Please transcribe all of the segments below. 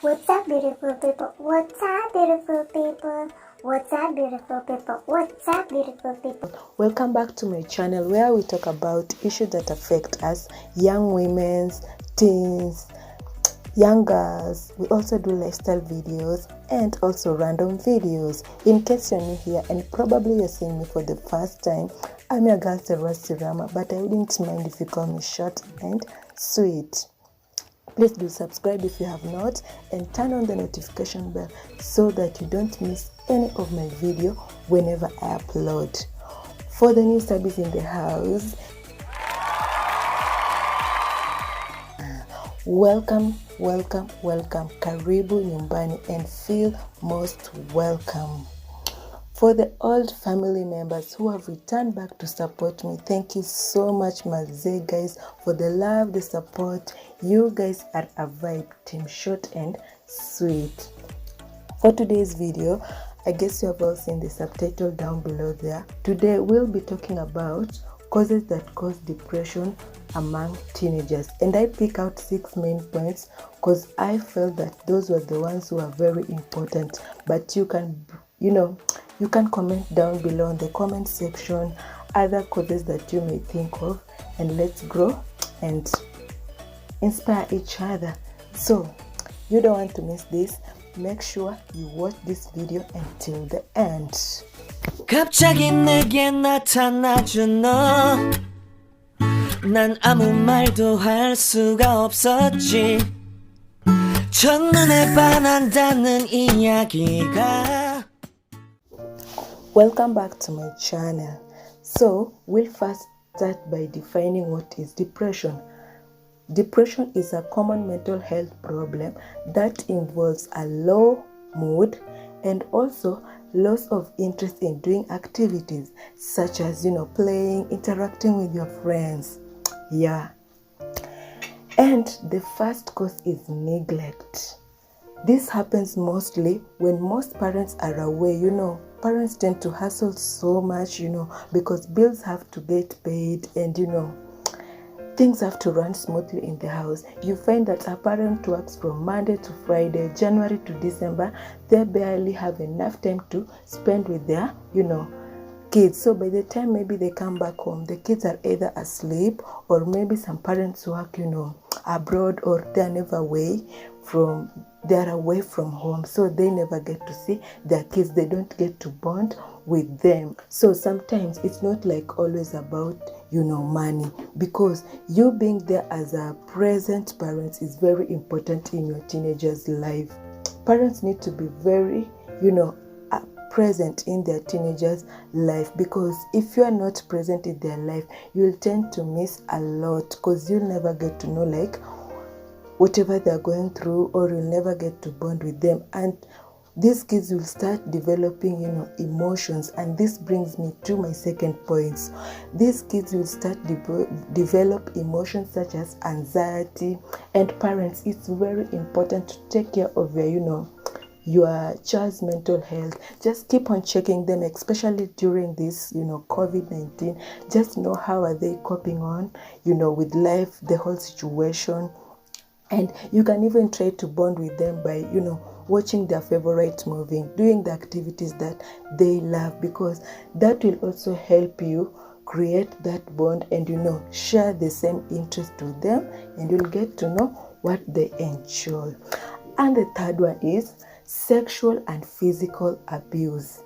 What's up, beautiful people? What's up, beautiful people? What's up, beautiful people? What's up, beautiful people? Welcome back to my channel where we talk about issues that affect us, young women, teens, young girls. We also do lifestyle videos and also random videos. In case you're new here and probably you're seeing me for the first time, I'm your girl Sirama, but I wouldn't mind if you call me short and sweet. Please do subscribe if you have not and turn on the notification bell so that you don't miss any of my video whenever I upload. For the new subbies in the house, welcome, karibu nyumbani, and feel most welcome. For the old family members who have returned back to support me, thank you so much, Maze guys, for the love, the support. You guys are a vibe, team short and sweet. For today's video, I guess you have all seen the subtitle down below there. Today we'll be talking about causes that cause depression among teenagers, and I pick out 6 main points because I felt that those were the ones who are very important. But you can comment down below in the comment section other causes that you may think of, and let's grow and inspire each other. So you don't want to miss this. Make sure you watch this video until the end. 갑자기 내게 나타나준 너, 난 아무 말도 할 수가 없었지. 첫눈에 반한다는 이야기가. Welcome back to my channel. So we'll first start by defining what is depression. Depression is a common mental health problem that involves a low mood and also loss of interest in doing activities such as playing, interacting with your friends. And the first cause is neglect. This happens mostly when most parents are away. Parents tend to hustle so much, because bills have to get paid and things have to run smoothly in the house. You find that a parent works from Monday to Friday, January to December. They barely have enough time to spend with their, kids. So by the time maybe they come back home, the kids are either asleep, or maybe some parents work, abroad, or they're away from home. So they never get to see their kids. They don't get to bond with them. So sometimes it's not like always about money, because you being there as a present parent is very important in your teenager's life. Parents need to be very present in their teenager's life, because if you are not present in their life, you'll tend to miss a lot, because you'll never get to know whatever they're going through, or you'll never get to bond with them. And these kids will start developing emotions, and this brings me to my second point. These kids will start develop emotions such as anxiety. And parents, it's very important to take care of your child's mental health. Just keep on checking them, especially during this COVID-19. Just know how are they coping on with life, the whole situation. And you can even try to bond with them by watching their favorite movie, doing the activities that they love, because that will also help you create that bond and share the same interest with them, and you'll get to know what they enjoy. And the third one is sexual and physical abuse.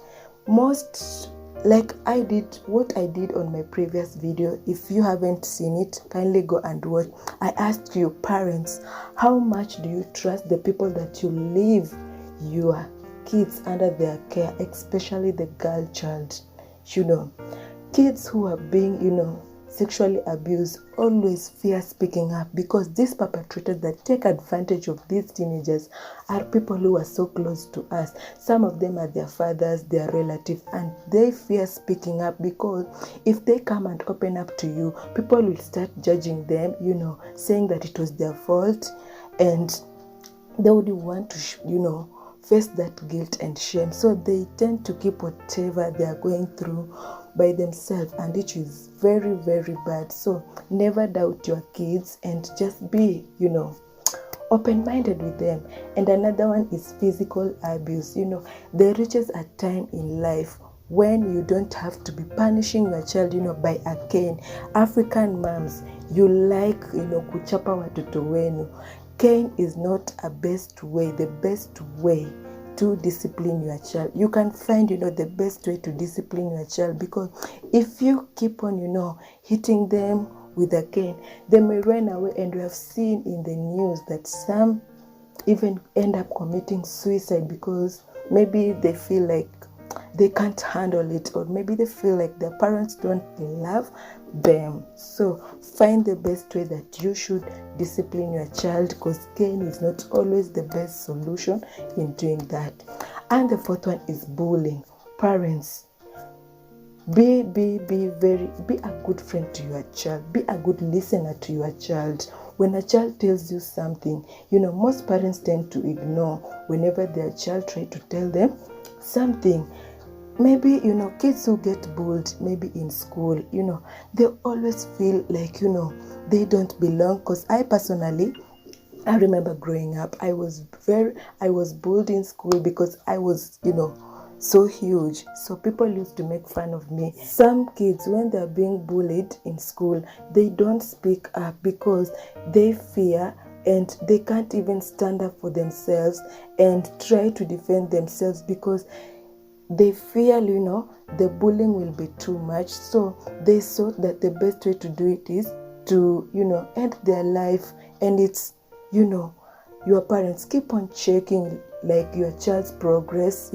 What I did on my previous video, if you haven't seen it, kindly go and watch. I asked you, parents, how much do you trust the people that you leave your kids under their care, especially the girl child? Kids who are being sexually abused always fear speaking up, because these perpetrators that take advantage of these teenagers are people who are so close to us. Some of them are their fathers, their relatives, and they fear speaking up, because if they come and open up to you, people will start judging them, saying that it was their fault, and they would want to face that guilt and shame. So they tend to keep whatever they are going through by themselves, and it is very, very bad. So never doubt your kids, and just be open-minded with them. And another one is physical abuse. There reaches a time in life when you don't have to be punishing your child, by a cane. African moms, you like, kuchapa watoto wenu. Cane is not the best way to discipline your child. You can find, the best way to discipline your child, because if you keep on, hitting them with a cane, they may run away. And we have seen in the news that some even end up committing suicide because maybe they feel like they can't handle it, or maybe they feel like their parents don't love them. So find the best way that you should discipline your child, because cane is not always the best solution in doing that. And the fourth one is bullying. Parents, be a good friend to your child. Be a good listener to your child. When a child tells you something, most parents tend to ignore whenever their child tries to tell them something. Maybe, kids who get bullied, maybe in school, they always feel like, they don't belong. Because I remember growing up, I was bullied in school because I was, so huge. So people used to make fun of me. Some kids, when they're being bullied in school, they don't speak up because they fear, and they can't even stand up for themselves and try to defend themselves, because they fear, the bullying will be too much. So they thought that the best way to do it is to, end their life. And it's, your parents keep on checking like your child's progress,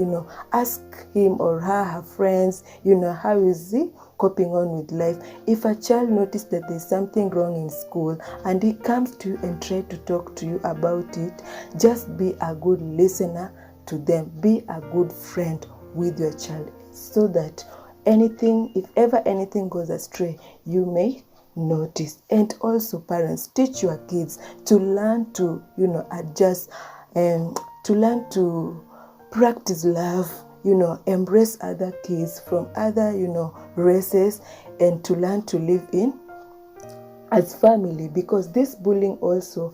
ask him or her friends, how is he coping on with life. If a child notices that there's something wrong in school and he comes to you and try to talk to you about it, just be a good listener to them. Be a good friend with your child, so that if ever anything goes astray, you may notice. And also, parents, teach your kids to learn to, adjust, and to learn to practice love, embrace other kids from other, races, and to learn to live in as family, because this bullying also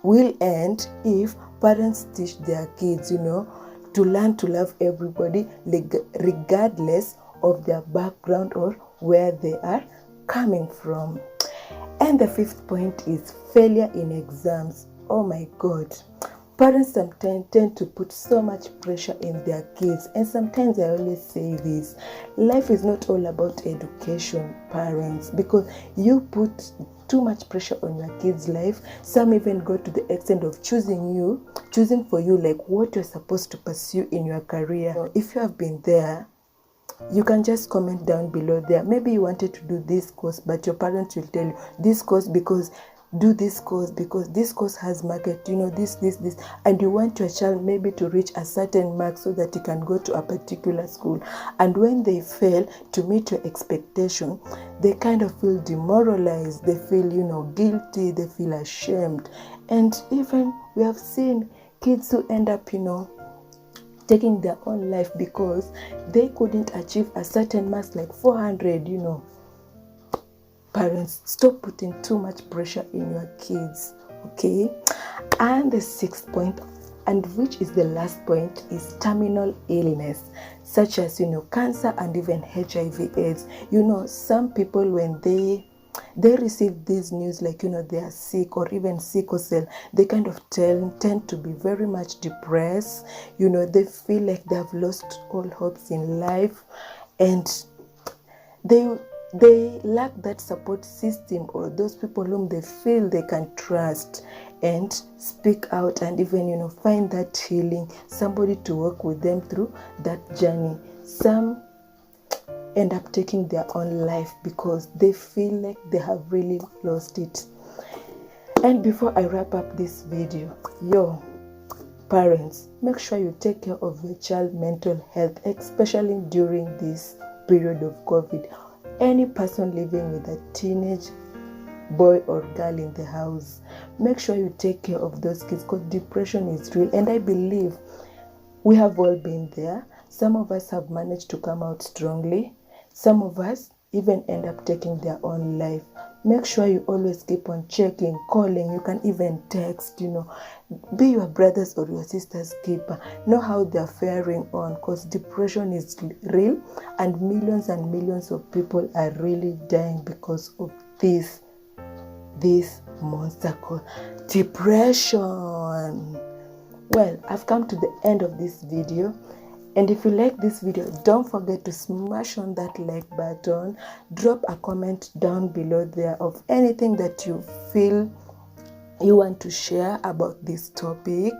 will end if parents teach their kids, to learn to love everybody regardless of their background or where they are coming from. And the fifth point is failure in exams. Oh my God. Parents sometimes tend to put so much pressure in their kids, and sometimes I always say this: life is not all about education, parents, because you put too much pressure on your kids' life. Some even go to the extent of choosing for you like what you're supposed to pursue in your career. If you have been there, you can just comment down below there. Maybe you wanted to do this course, but your parents will tell you this course because do this course because this course has market, this, and you want your child maybe to reach a certain mark so that he can go to a particular school. And when they fail to meet your expectation, they kind of feel demoralized. They feel, guilty. They feel ashamed. And even we have seen kids who end up, taking their own life because they couldn't achieve a certain marks like 400, Parents, stop putting too much pressure in your kids, okay? And the sixth point, and which is the last point, is terminal illness, such as, cancer and even HIV/AIDS. Some people, when they receive this news, like, they are sick, or even sickle cell, they kind of tend to be very much depressed. They feel like they have lost all hopes in life, and they lack that support system, or those people whom they feel they can trust and speak out, and even find that healing, somebody to work with them through that journey. Some end up taking their own life because they feel like they have really lost it. And before I wrap up this video, parents, make sure you take care of your child's mental health, especially during this period of COVID. Any person living with a teenage boy or girl in the house, make sure you take care of those kids, because depression is real, and I believe we have all been there. Some of us have managed to come out strongly. Some of us even end up taking their own life. make sure you always keep on checking, calling. You can even text, be your brother's or your sister's keeper. Know how they're faring on, because depression is real, and millions of people are really dying because of this monster called depression. Well, I've come to the end of this video, and if you like this video, don't forget to smash on that like button. Drop a comment down below there of anything that you feel you want to share about this topic.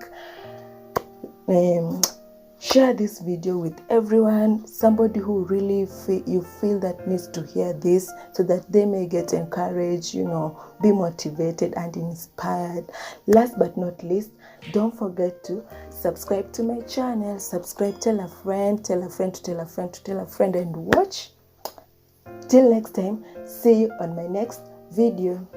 Share this video with everyone, somebody who really you feel that needs to hear this, so that they may get encouraged, be motivated and inspired. Last but not least, don't forget to subscribe to my channel. Subscribe, tell a friend to tell a friend, and watch. Till next time, see you on my next video.